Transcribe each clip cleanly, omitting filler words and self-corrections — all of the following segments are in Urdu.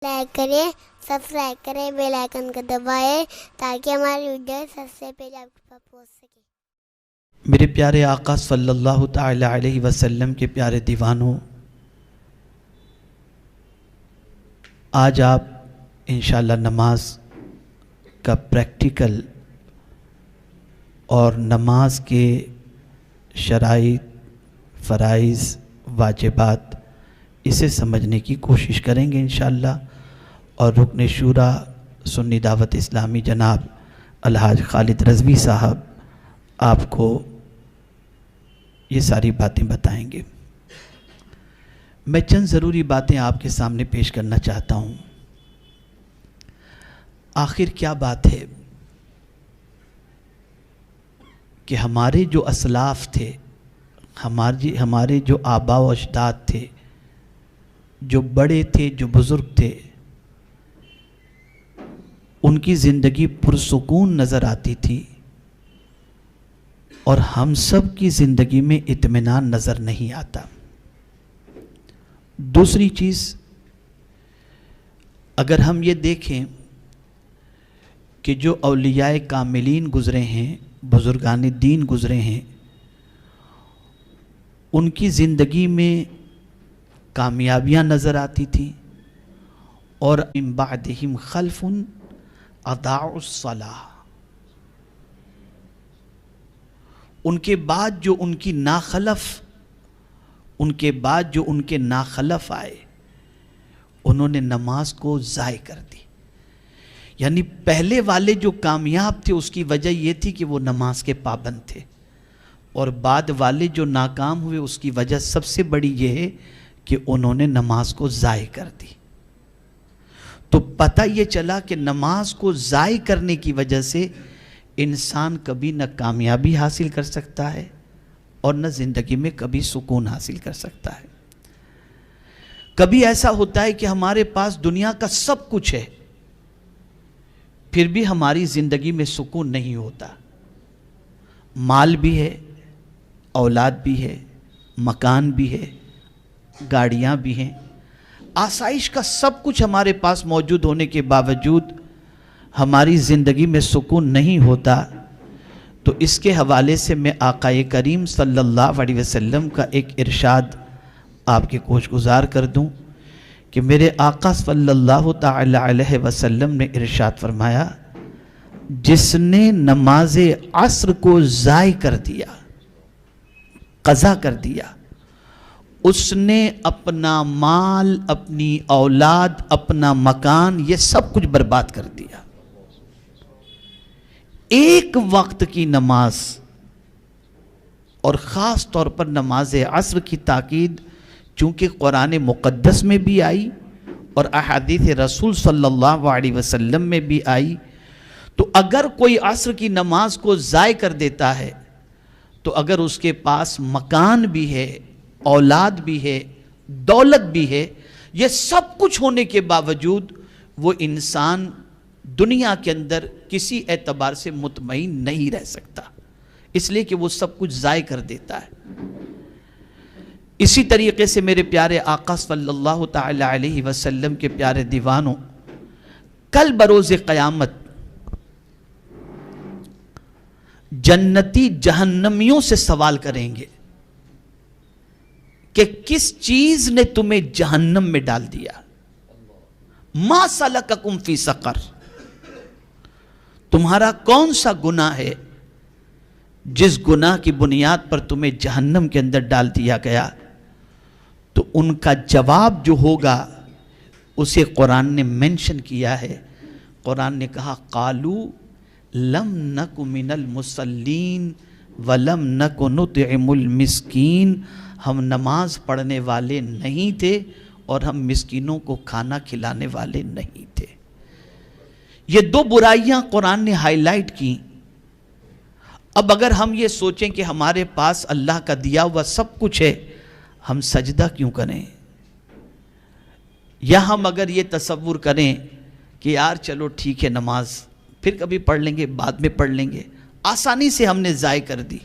لائک کریں، سبسکرائب کریں، بیل آئکن کو دبائیں تاکہ ہماری ویڈیو سب سے پہلے آپ کے پاس پہنچ سکے۔ میرے پیارے آقا صلی اللہ تعالی علیہ وسلم کے پیارے دیوانوں، آج آپ انشاءاللہ نماز کا پریکٹیکل اور نماز کے شرائط، فرائض، واجبات اسے سمجھنے کی کوشش کریں گے انشاءاللہ، اور رکن شورا سنی دعوت اسلامی جناب الحاج خالد رضوی صاحب آپ کو یہ ساری باتیں بتائیں گے۔ میں چند ضروری باتیں آپ کے سامنے پیش کرنا چاہتا ہوں۔ آخر کیا بات ہے کہ ہمارے جو اسلاف تھے، ہمارے جو آباء و اجداد تھے، جو بڑے تھے، جو بزرگ تھے، ان کی زندگی پرسکون نظر آتی تھی، اور ہم سب کی زندگی میں اطمینان نظر نہیں آتا۔ دوسری چیز، اگر ہم یہ دیکھیں کہ جو اولیاء کاملین گزرے ہیں، بزرگان دین گزرے ہیں، ان کی زندگی میں کامیابیاں نظر آتی تھیں، اور من بعدہم خلف اضاعوا الصلاۃ، ان کے بعد جو ان کے ناخلف آئے، انہوں نے نماز کو ضائع کر دی۔ یعنی پہلے والے جو کامیاب تھے اس کی وجہ یہ تھی کہ وہ نماز کے پابند تھے، اور بعد والے جو ناکام ہوئے اس کی وجہ سب سے بڑی یہ ہے کہ انہوں نے نماز کو ضائع کر دی۔ تو پتہ یہ چلا کہ نماز کو ضائع کرنے کی وجہ سے انسان کبھی نہ کامیابی حاصل کر سکتا ہے، اور نہ زندگی میں کبھی سکون حاصل کر سکتا ہے۔ کبھی ایسا ہوتا ہے کہ ہمارے پاس دنیا کا سب کچھ ہے، پھر بھی ہماری زندگی میں سکون نہیں ہوتا۔ مال بھی ہے، اولاد بھی ہے، مکان بھی ہے، گاڑیاں بھی ہیں، آسائش کا سب کچھ ہمارے پاس موجود ہونے کے باوجود ہماری زندگی میں سکون نہیں ہوتا۔ تو اس کے حوالے سے میں آقا کریم صلی اللہ علیہ وسلم کا ایک ارشاد آپ کے گوش گزار کر دوں کہ میرے آقا صلی اللہ تعالی علیہ وسلم نے ارشاد فرمایا، جس نے نماز عصر کو ضائع کر دیا، قضا کر دیا، اس نے اپنا مال، اپنی اولاد، اپنا مکان، یہ سب کچھ برباد کر دیا۔ ایک وقت کی نماز، اور خاص طور پر نماز عصر کی تاکید چونکہ قرآن مقدس میں بھی آئی اور احادیث رسول صلی اللہ علیہ وسلم میں بھی آئی، تو اگر کوئی عصر کی نماز کو ضائع کر دیتا ہے تو اگر اس کے پاس مکان بھی ہے، اولاد بھی ہے، دولت بھی ہے، یہ سب کچھ ہونے کے باوجود وہ انسان دنیا کے اندر کسی اعتبار سے مطمئن نہیں رہ سکتا، اس لیے کہ وہ سب کچھ ضائع کر دیتا ہے۔ اسی طریقے سے میرے پیارے آقا صلی اللہ تعالی علیہ وسلم کے پیارے دیوانوں، کل بروز قیامت جنتی جہنمیوں سے سوال کریں گے کہ کس چیز نے تمہیں جہنم میں ڈال دیا؟ ما سلککم فی سقر، تمہارا کون سا گناہ ہے جس گناہ کی بنیاد پر تمہیں جہنم کے اندر ڈال دیا گیا؟ تو ان کا جواب جو ہوگا اسے قرآن نے منشن کیا ہے۔ قرآن نے کہا، قالوا لم نک من المصلین ولم نک نطعم المسکین، ہم نماز پڑھنے والے نہیں تھے اور ہم مسکینوں کو کھانا کھلانے والے نہیں تھے۔ یہ دو برائیاں قرآن نے ہائی لائٹ کی۔ اب اگر ہم یہ سوچیں کہ ہمارے پاس اللہ کا دیا ہوا سب کچھ ہے، ہم سجدہ کیوں کریں؟ یا ہم اگر یہ تصور کریں کہ یار چلو ٹھیک ہے، نماز پھر کبھی پڑھ لیں گے، بعد میں پڑھ لیں گے، آسانی سے ہم نے ضائع کر دی،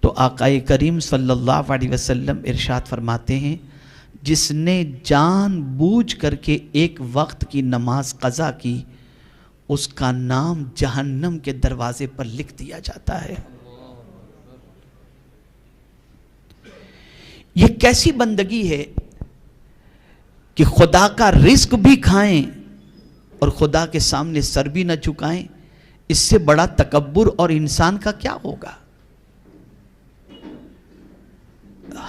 تو آقا کریم صلی اللہ علیہ وسلم ارشاد فرماتے ہیں جس نے جان بوجھ کر کے ایک وقت کی نماز قضا کی اس کا نام جہنم کے دروازے پر لکھ دیا جاتا ہے۔ یہ کیسی بندگی ہے کہ خدا کا رزق بھی کھائیں اور خدا کے سامنے سر بھی نہ جھکائیں؟ اس سے بڑا تکبر اور انسان کا کیا ہوگا؟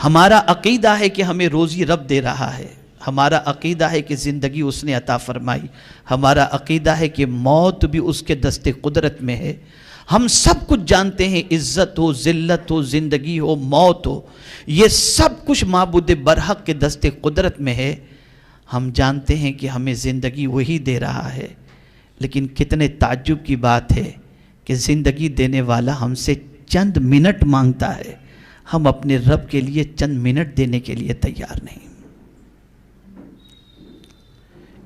ہمارا عقیدہ ہے کہ ہمیں روزی رب دے رہا ہے، ہمارا عقیدہ ہے کہ زندگی اس نے عطا فرمائی، ہمارا عقیدہ ہے کہ موت بھی اس کے دست قدرت میں ہے۔ ہم سب کچھ جانتے ہیں، عزت ہو، ذلت ہو، زندگی ہو، موت ہو، یہ سب کچھ معبود برحق کے دست قدرت میں ہے۔ ہم جانتے ہیں کہ ہمیں زندگی وہی دے رہا ہے، لیکن کتنے تعجب کی بات ہے کہ زندگی دینے والا ہم سے چند منٹ مانگتا ہے، ہم اپنے رب کے لیے چند منٹ دینے کے لیے تیار نہیں۔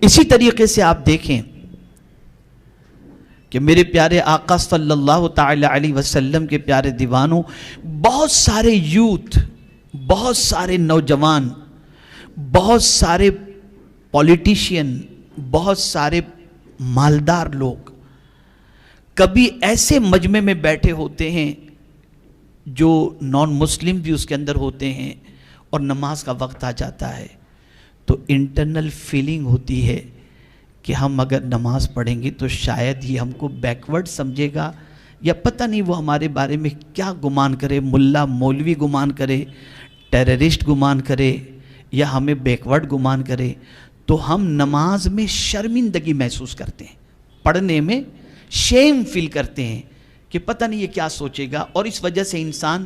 اسی طریقے سے آپ دیکھیں کہ میرے پیارے آقا صلی اللہ تعالی علیہ وسلم کے پیارے دیوانوں، بہت سارے یوتھ، بہت سارے نوجوان، بہت سارے پولیٹیشین، بہت سارے مالدار لوگ کبھی ایسے مجمع میں بیٹھے ہوتے ہیں جو نان مسلم بھی اس کے اندر ہوتے ہیں، اور نماز کا وقت آ جاتا ہے تو انٹرنل فیلنگ ہوتی ہے کہ ہم اگر نماز پڑھیں گے تو شاید یہ ہم کو بیکورڈ سمجھے گا، یا پتہ نہیں وہ ہمارے بارے میں کیا گمان کرے، ملا مولوی گمان کرے، ٹیررسٹ گمان کرے، یا ہمیں بیکورڈ گمان کرے۔ تو ہم نماز میں شرمندگی محسوس کرتے ہیں، پڑھنے میں شیم فیل کرتے ہیں کہ پتہ نہیں یہ کیا سوچے گا، اور اس وجہ سے انسان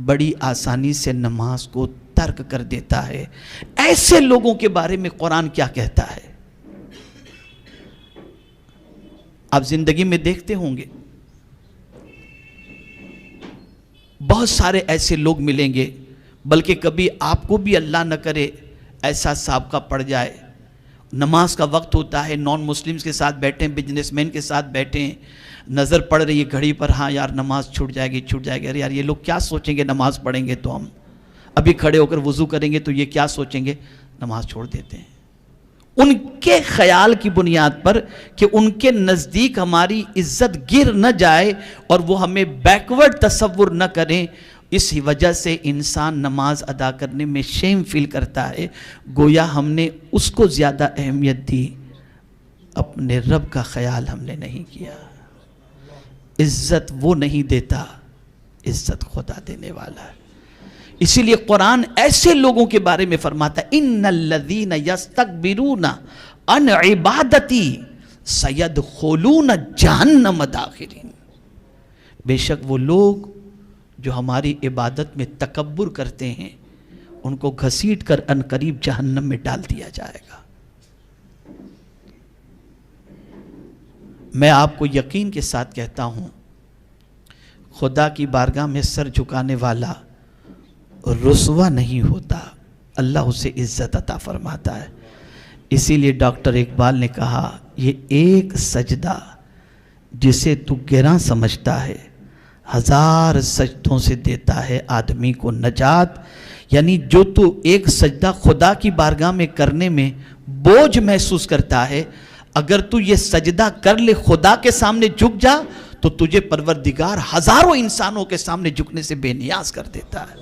بڑی آسانی سے نماز کو ترک کر دیتا ہے۔ ایسے لوگوں کے بارے میں قرآن کیا کہتا ہے؟ آپ زندگی میں دیکھتے ہوں گے بہت سارے ایسے لوگ ملیں گے، بلکہ کبھی آپ کو بھی اللہ نہ کرے ایسا سابقہ پڑ جائے، نماز کا وقت ہوتا ہے، نان مسلمز کے ساتھ بیٹھیں، بزنس مین کے ساتھ بیٹھیں، نظر پڑ رہی ہے گھڑی پر، ہاں یار نماز چھوٹ جائے گی چھوٹ جائے گی، ارے یار یہ لوگ کیا سوچیں گے نماز پڑھیں گے تو ہم ابھی کھڑے ہو کر وضو کریں گے تو یہ کیا سوچیں گے، نماز چھوڑ دیتے ہیں۔ ان کے خیال کی بنیاد پر کہ ان کے نزدیک ہماری عزت گر نہ جائے اور وہ ہمیں بیکورڈ تصور نہ کریں، اس وجہ سے انسان نماز ادا کرنے میں شیم فیل کرتا ہے، گویا ہم نے اس کو زیادہ اہمیت دی، اپنے رب کا خیال ہم نے نہیں کیا۔ عزت وہ نہیں دیتا، عزت خدا دینے والا ہے۔ اسی لیے قرآن ایسے لوگوں کے بارے میں فرماتا ہے ان الذین یستکبرون عن عبادتی سیدخلون جہنم داخرین، بے شک وہ لوگ جو ہماری عبادت میں تکبر کرتے ہیں ان کو گھسیٹ کر عنقریب جہنم میں ڈال دیا جائے گا۔ میں آپ کو یقین کے ساتھ کہتا ہوں، خدا کی بارگاہ میں سر جھکانے والا رسوا نہیں ہوتا، اللہ اسے عزت عطا فرماتا ہے۔ اسی لیے ڈاکٹر اقبال نے کہا، یہ ایک سجدہ جسے تو گراں سمجھتا ہے، ہزار سجدوں سے دیتا ہے آدمی کو نجات۔ یعنی جو تو ایک سجدہ خدا کی بارگاہ میں کرنے میں بوجھ محسوس کرتا ہے، اگر تو یہ سجدہ کر لے، خدا کے سامنے جھک جا، تو تجھے پروردگار ہزاروں انسانوں کے سامنے جھکنے سے بے نیاز کر دیتا ہے۔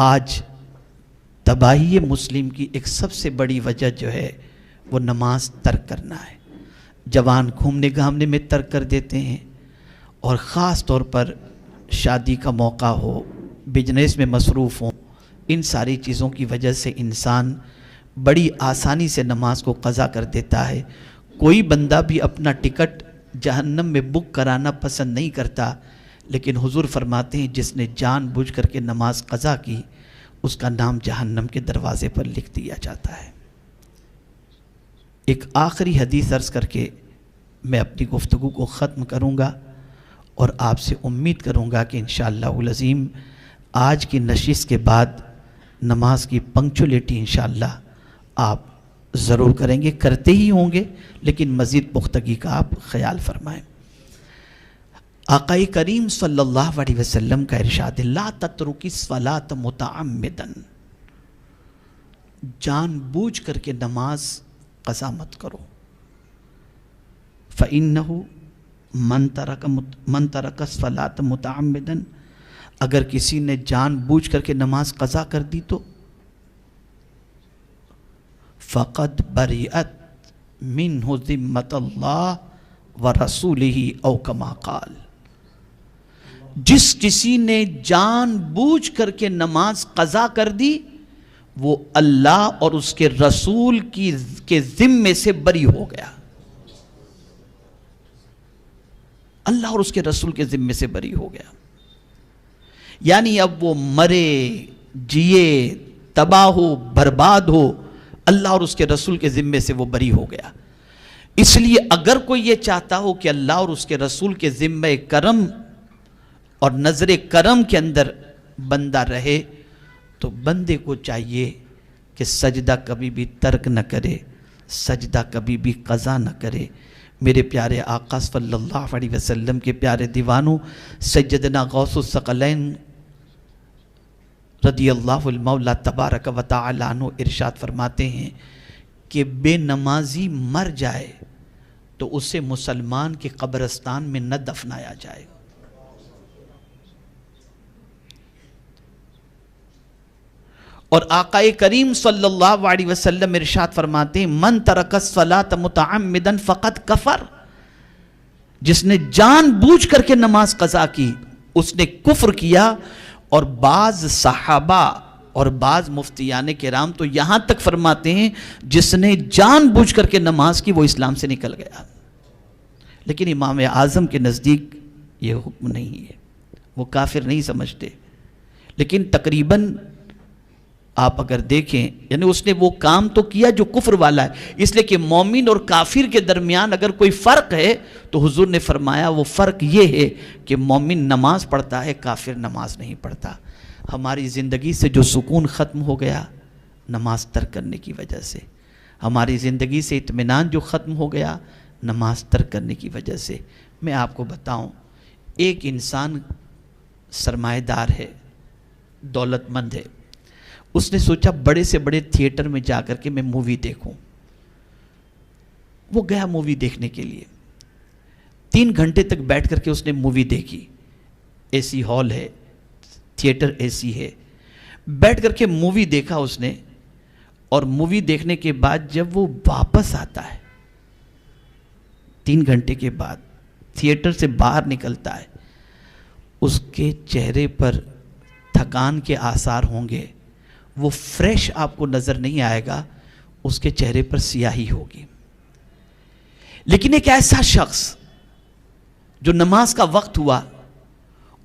آج تباہی مسلم کی ایک سب سے بڑی وجہ جو ہے وہ نماز ترک کرنا ہے۔ جوان گھومنے گھامنے میں ترک کر دیتے ہیں، اور خاص طور پر شادی کا موقع ہو، بزنس میں مصروف ہوں، ان ساری چیزوں کی وجہ سے انسان بڑی آسانی سے نماز کو قضا کر دیتا ہے۔ کوئی بندہ بھی اپنا ٹکٹ جہنم میں بک کرانا پسند نہیں کرتا، لیکن حضور فرماتے ہیں جس نے جان بوجھ کر کے نماز قضا کی اس کا نام جہنم کے دروازے پر لکھ دیا جاتا ہے۔ ایک آخری حدیث عرض کر کے میں اپنی گفتگو کو ختم کروں گا، اور آپ سے امید کروں گا کہ انشاءاللہ العظیم آج کی نشست کے بعد نماز کی پنکچولیٹی انشاءاللہ آپ ضرور کریں گے، کرتے ہی ہوں گے، لیکن مزید پختگی کا آپ خیال فرمائیں۔ آقا کریم صلی اللہ علیہ وسلم کا ارشاد ہے لا تترکی الصلاۃ متعمدا، جان بوجھ کر کے نماز قضا مت کرو. فَإِنَّهُ مَنْ تَرَكَ الصَّلَاةَ مُتَعَمِّدًا، اگر کسی نے جان بوجھ کر کے نماز قضا کر دی تو فَقَدْ بَرِئَتْ مِنْهُ ذِمَّةَ اللَّهِ وَرَسُولِهِ اَوْ كَمَا قَالَ، جس کسی نے جان بوجھ کر کے نماز قضا کر دی وہ اللہ اور اس کے رسول کے ذمے سے بری ہو گیا. اللہ اور اس کے رسول کے ذمے سے بری ہو گیا. یعنی اب وہ مرے جیے تباہ ہو برباد ہو، اللہ اور اس کے رسول کے ذمے سے وہ بری ہو گیا. اس لیے اگر کوئی یہ چاہتا ہو کہ اللہ اور اس کے رسول کے ذمے کرم اور نظر کرم کے اندر بندہ رہے تو بندے کو چاہیے کہ سجدہ کبھی بھی ترک نہ کرے، سجدہ کبھی بھی قضا نہ کرے. میرے پیارے آقا صلی اللہ علیہ وسلم کے پیارے دیوانوں، سیدنا غوث الثقلین رضی اللہ المولا تبارک و تعالی عنہ ارشاد فرماتے ہیں کہ بے نمازی مر جائے تو اسے مسلمان کے قبرستان میں نہ دفنایا جائے. اور آقا کریم صلی اللہ علیہ وسلم ارشاد فرماتے ہیں من ترک الصلاۃ متعمدا فقد کفر، جس نے جان بوجھ کر کے نماز قضا کی اس نے کفر کیا. اور بعض صحابہ اور بعض مفتیان کرام تو یہاں تک فرماتے ہیں جس نے جان بوجھ کر کے نماز کی وہ اسلام سے نکل گیا. لیکن امام اعظم کے نزدیک یہ حکم نہیں ہے، وہ کافر نہیں سمجھتے. لیکن تقریباً آپ اگر دیکھیں یعنی اس نے وہ کام تو کیا جو کفر والا ہے، اس لیے کہ مومن اور کافر کے درمیان اگر کوئی فرق ہے تو حضور نے فرمایا وہ فرق یہ ہے کہ مومن نماز پڑھتا ہے، کافر نماز نہیں پڑھتا. ہماری زندگی سے جو سکون ختم ہو گیا نماز ترک کرنے کی وجہ سے، ہماری زندگی سے اطمینان جو ختم ہو گیا نماز ترک کرنے کی وجہ سے. میں آپ کو بتاؤں، ایک انسان سرمایہ دار ہے، دولت مند ہے، اس نے سوچا بڑے سے بڑے تھیٹر میں جا کر کے میں مووی دیکھوں. وہ گیا مووی دیکھنے کے لیے، 3 گھنٹے تک بیٹھ کر کے اس نے مووی دیکھی. اے سی ہال ہے، تھیٹر اے سی ہے، بیٹھ کر کے مووی دیکھا اس نے. اور مووی دیکھنے کے بعد جب وہ واپس آتا ہے 3 گھنٹے کے بعد تھیٹر سے باہر نکلتا ہے، اس کے چہرے پر تھکان کے آثار ہوں گے، وہ فریش آپ کو نظر نہیں آئے گا، اس کے چہرے پر سیاہی ہوگی. لیکن ایک ایسا شخص جو نماز کا وقت ہوا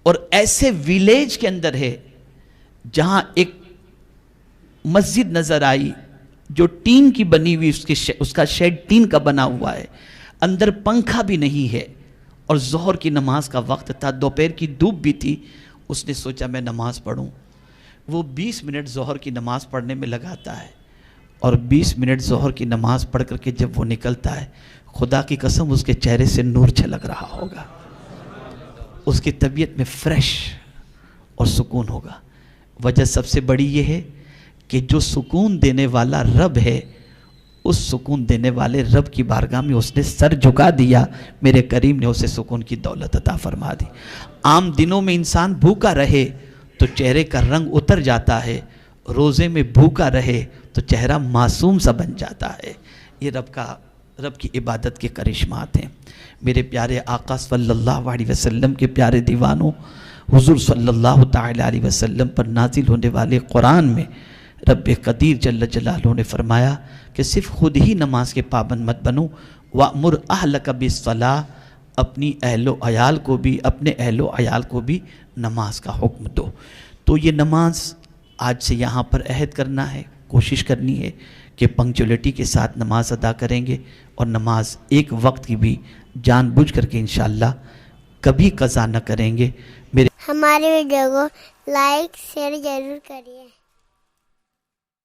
اور ایسے ویلیج کے اندر ہے جہاں ایک مسجد نظر آئی جو ٹین کی بنی ہوئی، اس کا شیڈ ٹین کا بنا ہوا ہے، اندر پنکھا بھی نہیں ہے، اور ظہر کی نماز کا وقت تھا، دوپہر کی دھوپ بھی تھی. اس نے سوچا میں نماز پڑھوں. وہ 20 منٹ ظہر کی نماز پڑھنے میں لگاتا ہے، اور 20 منٹ ظہر کی نماز پڑھ کر کے جب وہ نکلتا ہے خدا کی قسم اس کے چہرے سے نور چھلک رہا ہوگا، اس کی طبیعت میں فریش اور سکون ہوگا. وجہ سب سے بڑی یہ ہے کہ جو سکون دینے والا رب ہے اس سکون دینے والے رب کی بارگاہ میں اس نے سر جھکا دیا، میرے کریم نے اسے سکون کی دولت عطا فرما دی. عام دنوں میں انسان بھوکا رہے تو چہرے کا رنگ اتر جاتا ہے، روزے میں بھوکا رہے تو چہرہ معصوم سا بن جاتا ہے. یہ رب کی عبادت کے کرشمات ہیں. میرے پیارے آقا صلی اللہ علیہ وسلم کے پیارے دیوانوں، حضور صلی اللہ تعالی علیہ وسلم پر نازل ہونے والے قرآن میں رب قدیر جل جلالہ نے فرمایا کہ صرف خود ہی نماز کے پابند مت بنو، وَأْمُرْ أَهْلَكَ بِالصَّلَاةِ، اپنی اہل و عیال کو بھی، اپنے اہل و عیال کو بھی نماز کا حکم دو. تو یہ نماز آج سے یہاں پر عہد کرنا ہے، کوشش کرنی ہے کہ پنکچولیٹی کے ساتھ نماز ادا کریں گے، اور نماز ایک وقت کی بھی جان بوجھ کر کے انشاءاللہ کبھی قضا نہ کریں گے. ہمارے ویڈیو کو لائک شیئر ضرور کریے.